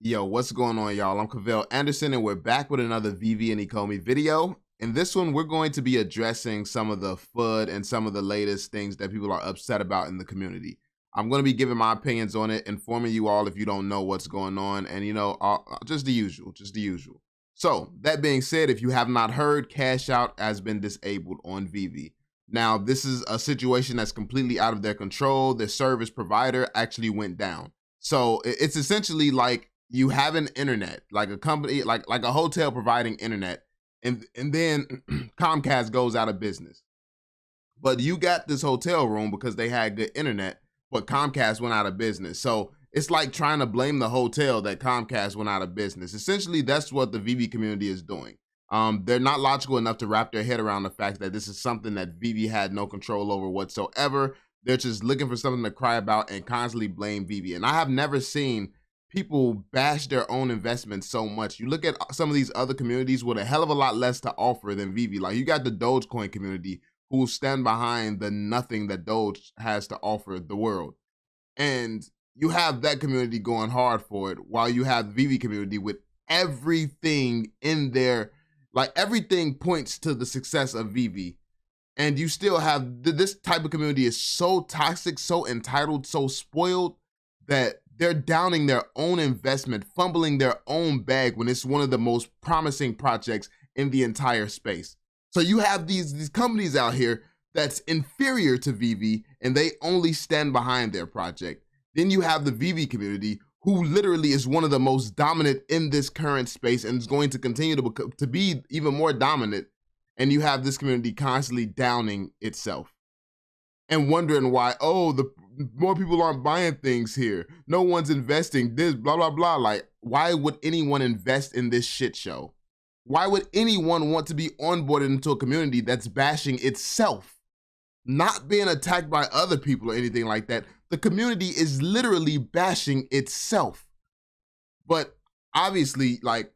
Yo, what's going on, y'all? I'm Cavell Anderson, and we're back with another Veve and Ecomi video. In this one, we're going to be addressing some of the FUD and some of the latest things that people are upset about in the community. I'm going to be giving my opinions on it, informing you all if you don't know what's going on, and just the usual, So, that being said, if you have not heard, Cashout has been disabled on Veve. Now, this is a situation that's completely out of their control. Their service provider actually went down. So, it's essentially like you have an internet, like a company, like a hotel providing internet, and then Comcast goes out of business. But you got this hotel room because they had good internet, but Comcast went out of business. So it's like trying to blame the hotel that Comcast went out of business. Essentially, that's what the Veve community is doing. They're not logical enough to wrap their head around the fact that this is something that Veve had no control over whatsoever. They're just looking for something to cry about and constantly blame Veve. And I have never seen people bash their own investments so much. You look at some of these other communities with a hell of a lot less to offer than Veve. Like, you got the Dogecoin community who will stand behind the nothing that Doge has to offer the world. And you have that community going hard for it, while you have the Veve community with everything in there. Like, everything points to the success of Veve. And you still have this type of community is so toxic, so entitled, so spoiled that they're downing their own investment, fumbling their own bag when it's one of the most promising projects in the entire space. So you have these companies out here that's inferior to Veve, and they only stand behind their project. Then you have the Veve community, who literally is one of the most dominant in this current space and is going to continue to be even more dominant. And you have this community constantly downing itself and wondering why, oh, the more people aren't buying things here. No one's investing, this, blah, blah, blah. Like, why would anyone invest in this shit show? Why would anyone want to be onboarded into a community that's bashing itself? Not being attacked by other people or anything like that. The community is literally bashing itself. But obviously, like,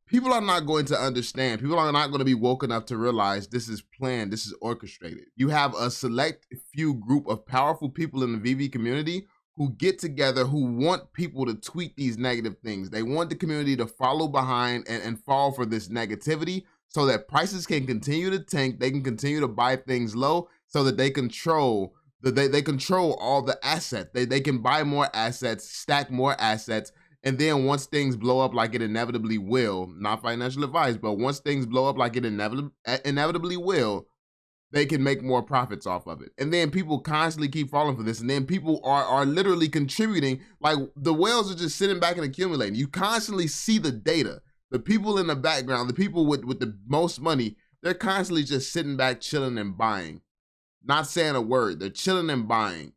people are not going to understand. People are not going to be woke enough to realize this is planned, this is orchestrated. You have a select few group of powerful people in the Veve community who get together, who want people to tweet these negative things. They want the community to follow behind and fall for this negativity so that prices can continue to tank. They can continue to buy things low so that they control they control all the assets. They can buy more assets, stack more assets. And then once things blow up like it inevitably will, not financial advice, but once things blow up like it inevitably will, they can make more profits off of it. And then people constantly keep falling for this. And then people are literally contributing. Like, the whales are just sitting back and accumulating. You constantly see the data. The people in the background, the people with the most money, they're constantly just sitting back, chilling and buying. Not saying a word. They're chilling and buying.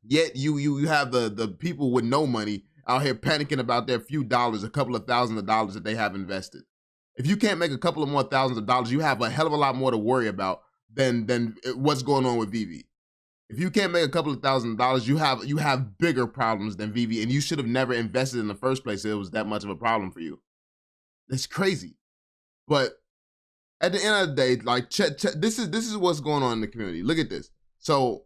Yet you have the people with no money out here panicking about their few dollars, a couple of thousands of dollars that they have invested. If you can't make a couple of more thousands of dollars, you have a hell of a lot more to worry about than what's going on with Veve. If you can't make a couple of $1,000s, you have bigger problems than Veve, and you should have never invested in the first place if it was that much of a problem for you. It's crazy. But at the end of the day, like, this is what's going on in the community. Look at this. So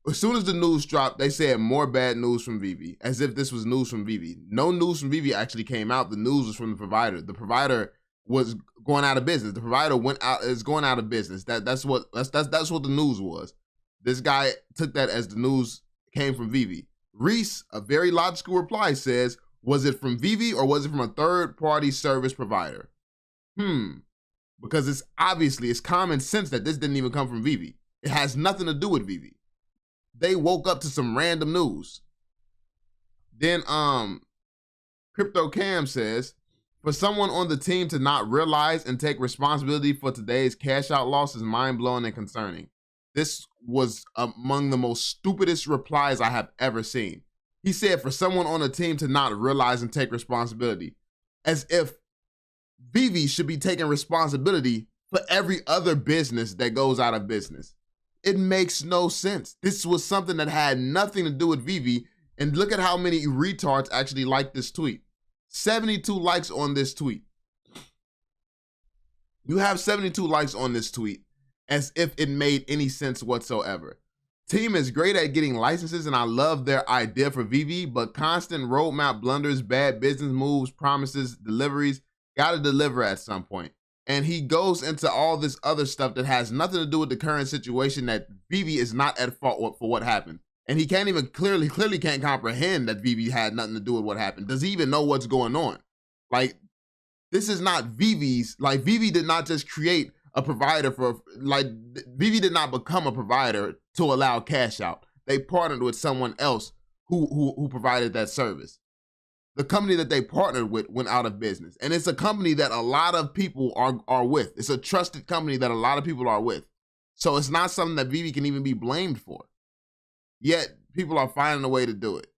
as soon as the news dropped, they said more bad news from Veve, as if this was news from Veve. No news from Veve actually came out. The news was from the provider. The provider was going out of business. The provider is going out of business. That's what the news was. This guy took that as the news came from Veve. Reese, a very logical reply, says, was it from Veve or was it from a third-party service provider? Because it's common sense that this didn't even come from Veve. It has nothing to do with Veve. They woke up to some random news. Then Crypto Cam says, for someone on the team to not realize and take responsibility for today's cash out loss is mind-blowing and concerning. This was among the most stupidest replies I have ever seen. He said for someone on the team to not realize and take responsibility, as if Veve should be taking responsibility for every other business that goes out of business. It makes no sense. This was something that had nothing to do with Veve, and look at how many retards actually liked this tweet. 72 likes on this tweet. You have 72 likes on this tweet, as if it made any sense whatsoever. team is great at getting licenses, and I love their idea for VV, but constant roadmap blunders, bad business moves, promises, deliveries, gotta deliver at some point. And he goes into all this other stuff that has nothing to do with the current situation, that VV is not at fault for what happened. And he can't even clearly can't comprehend that VV had nothing to do with what happened. Does he even know what's going on? Like, this is not VV's, like VV did not just create a provider for, like VV did not become a provider to allow Cashout. They partnered with someone else who provided that service. The company that they partnered with went out of business. And it's a company that a lot of people are with. It's a trusted company that a lot of people are with. So it's not something that VV can even be blamed for. Yet people are finding a way to do it.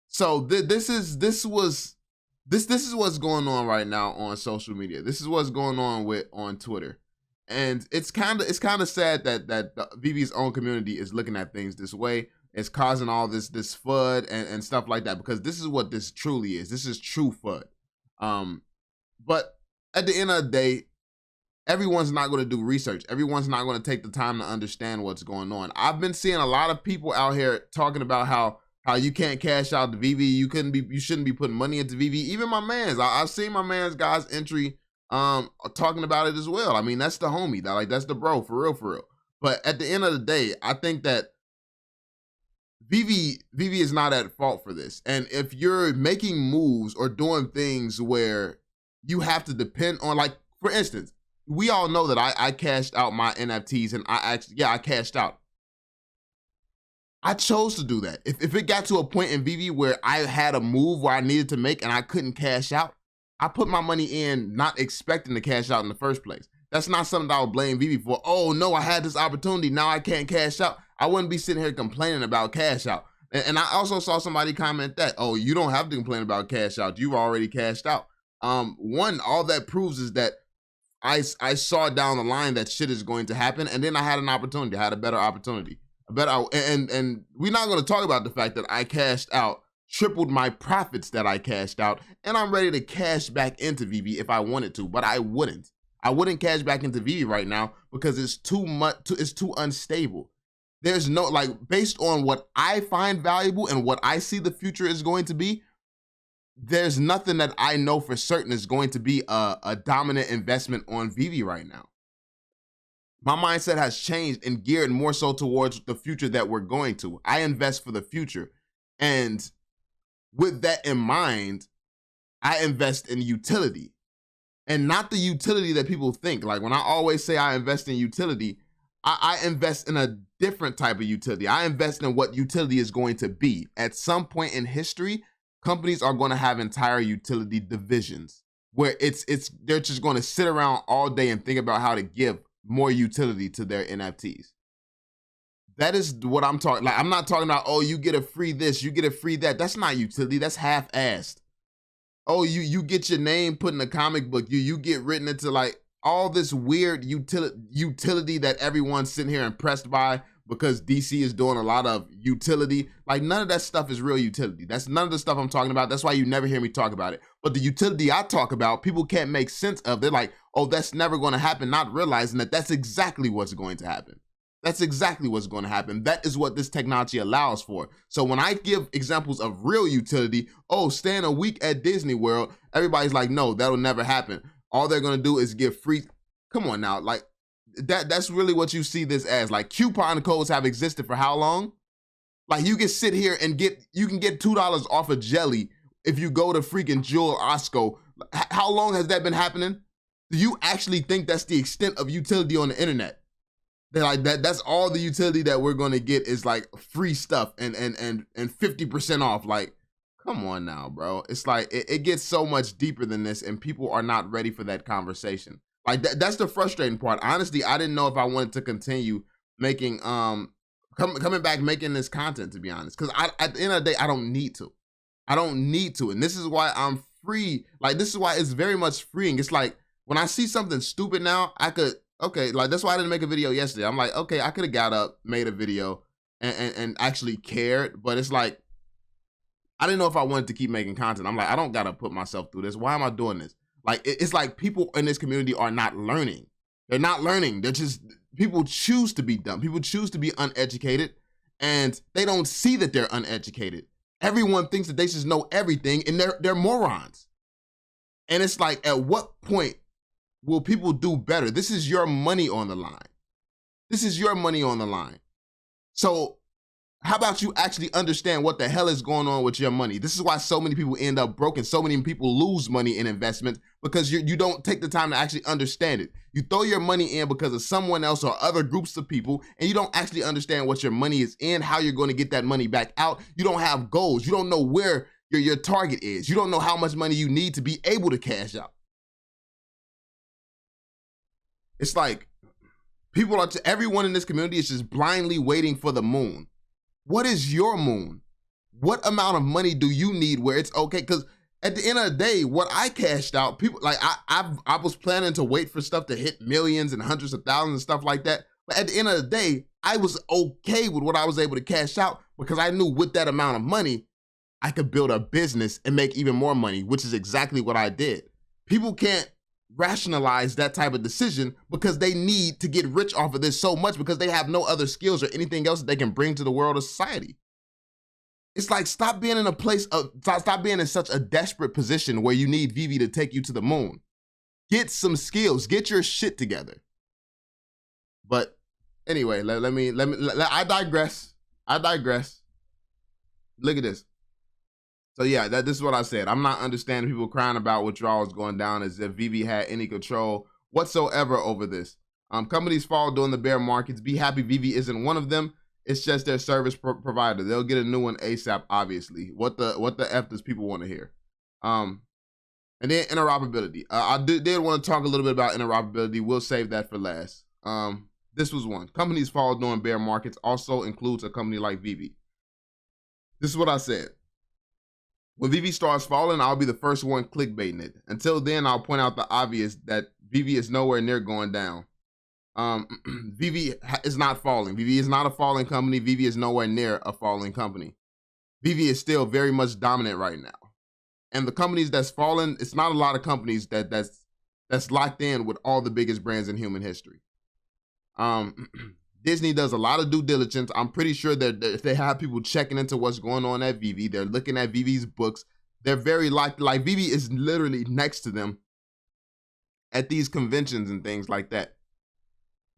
So this is what's going on right now on social media. This is what's going on on Twitter. And it's kind of sad that the VV's own community is looking at things this way. It's causing all this FUD and stuff like that, because this is what this truly is. This is true FUD. But at the end of the day, everyone's not going to do research. Everyone's not going to take the time to understand what's going on. I've been seeing a lot of people out here talking about how you can't cash out the VV. You shouldn't be putting money into VV. Even my mans, I've seen my man's guys entry talking about it as well. I mean, that's the homie. That's the bro, for real. But at the end of the day, I think that VV is not at fault for this. And if you're making moves or doing things where you have to depend on, like, for instance, we all know that I cashed out my NFTs, and I cashed out. I chose to do that. If it got to a point in VV where I had a move where I needed to make and I couldn't cash out, I put my money in not expecting to cash out in the first place. That's not something that I would blame VV for. Oh no, I had this opportunity, now I can't cash out. I wouldn't be sitting here complaining about cash out. And I also saw somebody comment that, oh, you don't have to complain about cash out. You've already cashed out. One, all that proves is that I saw down the line that shit is going to happen, and then I had an opportunity. I had a better opportunity. And we're not going to talk about the fact that I cashed out, tripled my profits that I cashed out, and I'm ready to cash back into VV if I wanted to, but I wouldn't. I wouldn't cash back into VV right now because it's too unstable. There's no, like, based on what I find valuable and what I see the future is going to be, there's nothing that I know for certain is going to be a dominant investment on VV right now. My mindset has changed and geared more so towards the future that we're going to. I invest for the future. And with that in mind, I invest in utility. And not the utility that people think. Like, when I always say I invest in utility, I invest in a different type of utility. I invest in what utility is going to be. At some point in history, companies are going to have entire utility divisions where they're just going to sit around all day and think about how to give more utility to their NFTs. That is what I'm talking. Like, I'm not talking about, oh, you get a free this, you get a free that. That's not utility. That's half-assed. Oh, you get your name put in a comic book. You get written into, like, all this weird utility that everyone's sitting here impressed by because DC is doing a lot of utility. Like, none of that stuff is real utility. That's none of the stuff I'm talking about. That's why you never hear me talk about it. But the utility I talk about, people can't make sense of. They're like, oh, that's never going to happen, not realizing that that's exactly what's going to happen. That's exactly what's going to happen. That is what this technology allows for. So when I give examples of real utility, oh, staying a week at Disney World, everybody's like, no, that'll never happen. All they're going to do is give free. Come on now. Like, that's really what you see this as. Like, coupon codes have existed for how long? Like, you can sit here and you can get $2 off a jelly if you go to freaking Jewel Osco. How long has that been happening? Do you actually think that's the extent of utility on the internet? They're like, that's all the utility that we're going to get is like free stuff and 50% off. Like, come on now, bro. It's like, it gets so much deeper than this, and people are not ready for that conversation. Like, that's the frustrating part. Honestly, I didn't know if I wanted to continue making, coming back making this content, to be honest. Because at the end of the day, I don't need to. I don't need to. And this is why I'm free. Like, this is why it's very much freeing. It's like, when I see something stupid now, okay, like, that's why I didn't make a video yesterday. I'm like, okay, I could have got up, made a video, and actually cared. But it's like, I didn't know if I wanted to keep making content. I'm like, I don't got to put myself through this. Why am I doing this? Like, it's like people in this community are not learning. They're not learning. They're just, people choose to be dumb. People choose to be uneducated. and they don't see that they're uneducated. Everyone thinks that they just know everything, and they're morons. And it's like, at what point will people do better? This is your money on the line. This is your money on the line. So how about you actually understand what the hell is going on with your money? This is why so many people end up broke and so many people lose money in investments, because you don't take the time to actually understand it. You throw your money in because of someone else or other groups of people, and you don't actually understand what your money is in, how you're going to get that money back out. You don't have goals. You don't know where your target is. You don't know how much money you need to be able to cash out. It's like everyone in this community is just blindly waiting for the moon. What is your moon? What amount of money do you need where it's okay? Because at the end of the day, what I cashed out, people like I was planning to wait for stuff to hit millions and hundreds of thousands and stuff like that. But at the end of the day, I was okay with what I was able to cash out, because I knew with that amount of money, I could build a business and make even more money, which is exactly what I did. People can't rationalize that type of decision because they need to get rich off of this so much, because they have no other skills or anything else that they can bring to the world of society. It's like, stop being in such a desperate position where you need Veve to take you to the moon. Get some skills, get your shit together. But anyway, I digress. Look at this. So yeah, this is what I said. I'm not understanding people crying about withdrawals going down as if Veve had any control whatsoever over this. Companies fall during the bear markets. Be happy Veve isn't one of them. It's just their service provider. They'll get a new one ASAP, obviously. What the F does people want to hear? And then interoperability. I did want to talk a little bit about interoperability. We'll save that for last. This was one. Companies fall during bear markets also includes a company like Veve. This is what I said. When Veve starts falling, I'll be the first one clickbaiting it. Until then, I'll point out the obvious, that Veve is nowhere near going down. Veve is not falling. Veve is not a falling company. Veve is nowhere near a falling company. Veve is still very much dominant right now. And the companies that's fallen, it's not a lot of companies that's locked in with all the biggest brands in human history. Disney does a lot of due diligence. I'm pretty sure that if they have people checking into what's going on at Veve, they're looking at Veve's books. They're very like Veve is literally next to them at these conventions and things like that.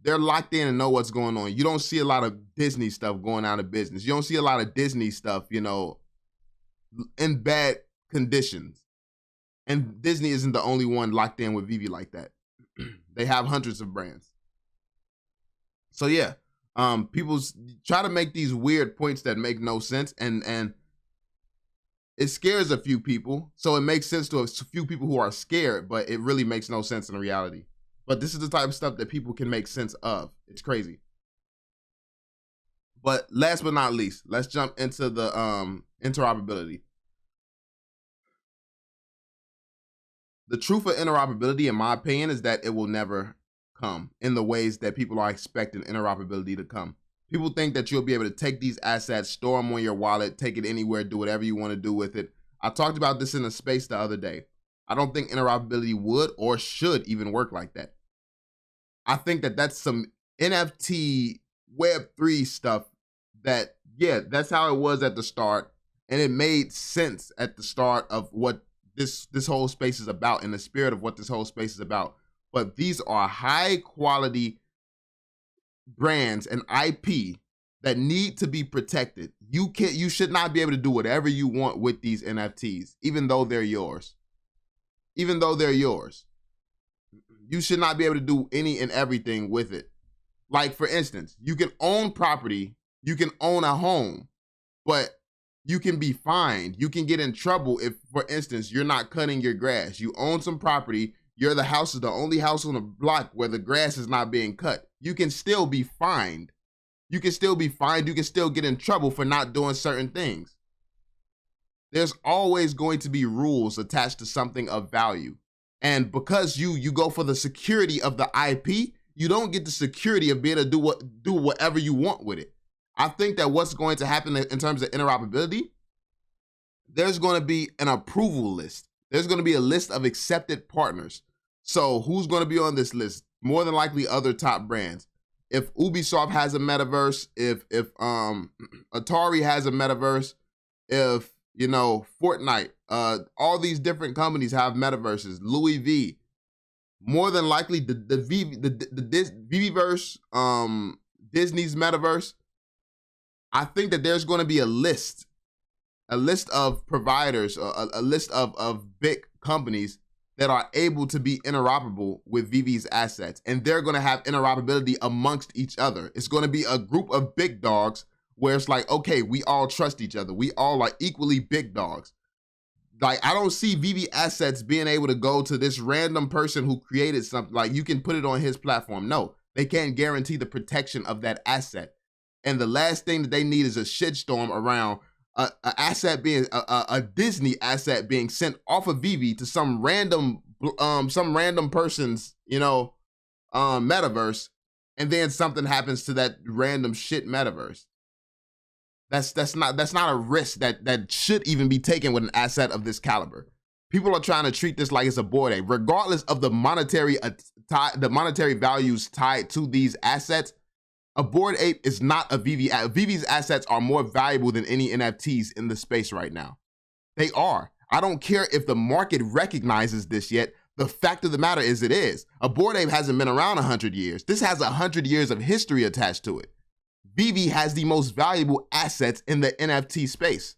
They're locked in and know what's going on. You don't see a lot of Disney stuff going out of business. You don't see a lot of Disney stuff, in bad conditions. And Disney isn't the only one locked in with Veve like that. They have hundreds of brands. So yeah, people try to make these weird points that make no sense, and it scares a few people. So it makes sense to a few people who are scared, but it really makes no sense in reality. But this is the type of stuff that people can make sense of. It's crazy. But last but not least, let's jump into the interoperability. The truth of interoperability, in my opinion, is that it will never come in the ways that people are expecting interoperability to come. People think that you'll be able to take these assets, store them on your wallet, take it anywhere, do whatever you want to do with it. I talked about this in a space the other day. I don't think interoperability would or should even work like that. I think that that's some NFT Web3 stuff that, yeah, that's how it was at the start. And it made sense at the start of what this whole space is about, in the spirit of what this whole space is about. But these are high quality brands and IP that need to be protected. You should not be able to do whatever you want with these NFTs, even though they're yours. Even though they're yours. You should not be able to do any and everything with it. Like, for instance, you can own property, you can own a home, but you can be fined. You can get in trouble if, for instance, you're not cutting your grass. You own some property, you're the only house on the block where the grass is not being cut. You can still be fined. You can still be fined. You can still get in trouble for not doing certain things. There's always going to be rules attached to something of value. And because you go for the security of the IP, you don't get the security of being able to do whatever you want with it. I think that what's going to happen in terms of interoperability, there's going to be an approval list. There's going to be a list of accepted partners. So who's going to be on this list? More than likely other top brands. if Ubisoft has a metaverse, if Atari has a metaverse, if Fortnite, all these different companies have metaverses, Louis V, more than likely the VVverse, Disney's metaverse, I think that there's going to be a list of providers, a list of big companies that are able to be interoperable with Veve's assets, and they're going to have interoperability amongst each other. It's going to be a group of big dogs where it's like, okay, we all trust each other. We all are equally big dogs. Like, I don't see Veve assets being able to go to this random person who created something, like you can put it on his platform. No, they can't guarantee the protection of that asset. And the last thing that they need is a shitstorm around a asset being a Disney asset being sent off of Veve to some random person's metaverse, and then something happens to that random shit metaverse. That's not a risk that should even be taken with an asset of this caliber. People are trying to treat this like it's a Bored Ape, regardless of the monetary values tied to these assets. A Bored Ape is not a Veve. Veve's assets are more valuable than any NFTs in the space right now. They are. I don't care if the market recognizes this yet. The fact of the matter is it is. A Bored Ape hasn't been around 100 years. This has 100 years of history attached to it. Veve has the most valuable assets in the NFT space.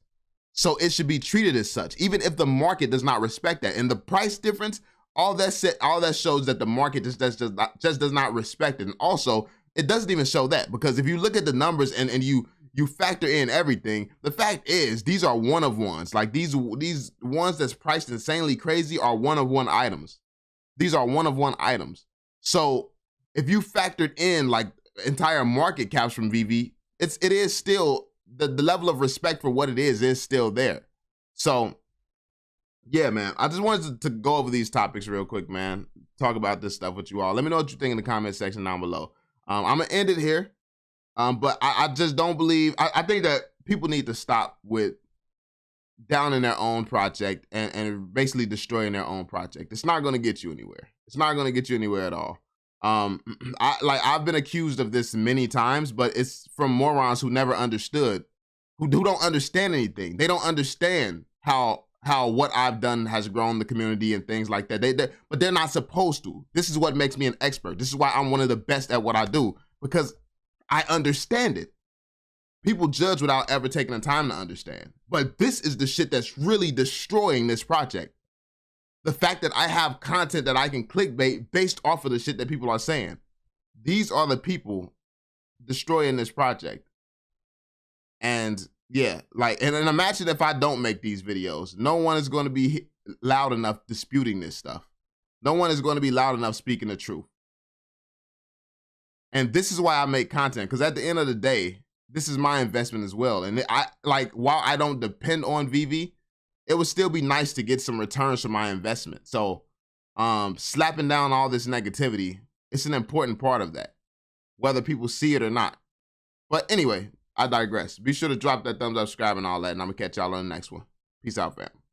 So it should be treated as such, even if the market does not respect that. And the price difference, all that shows that the market just does not respect it. And also, it doesn't even show that, because if you look at the numbers and you factor in everything, the fact is these are one of ones. Like these ones that's priced insanely crazy are one of one items. These are one of one items. So if you factored in like entire market caps from Veve, it is still the level of respect for what it is still there. So yeah, man, I just wanted to go over these topics real quick, man. Talk about this stuff with you all. Let me know what you think in the comment section down below. I'm gonna end it here, but I just don't believe. I think that people need to stop with downing their own project and basically destroying their own project. It's not gonna get you anywhere. It's not gonna get you anywhere at all. I've been accused of this many times, but it's from morons who never understood, who don't understand anything. They don't understand how what I've done has grown the community and things like that. But they're not supposed to. This is what makes me an expert. This is why I'm one of the best at what I do, because I understand it. People judge without ever taking the time to understand. But this is the shit that's really destroying this project. The fact that I have content that I can clickbait based off of the shit that people are saying. These are the people destroying this project. And yeah, and imagine if I don't make these videos. No one is going to be loud enough disputing this stuff. No one is going to be loud enough speaking the truth. And this is why I make content, because at the end of the day, this is my investment as well. And while I don't depend on Veve, it would still be nice to get some returns from my investment. So slapping down all this negativity, it's an important part of that, whether people see it or not. But anyway, I digress. Be sure to drop that thumbs up, subscribe, and all that, and I'm going to catch y'all on the next one. Peace out, fam.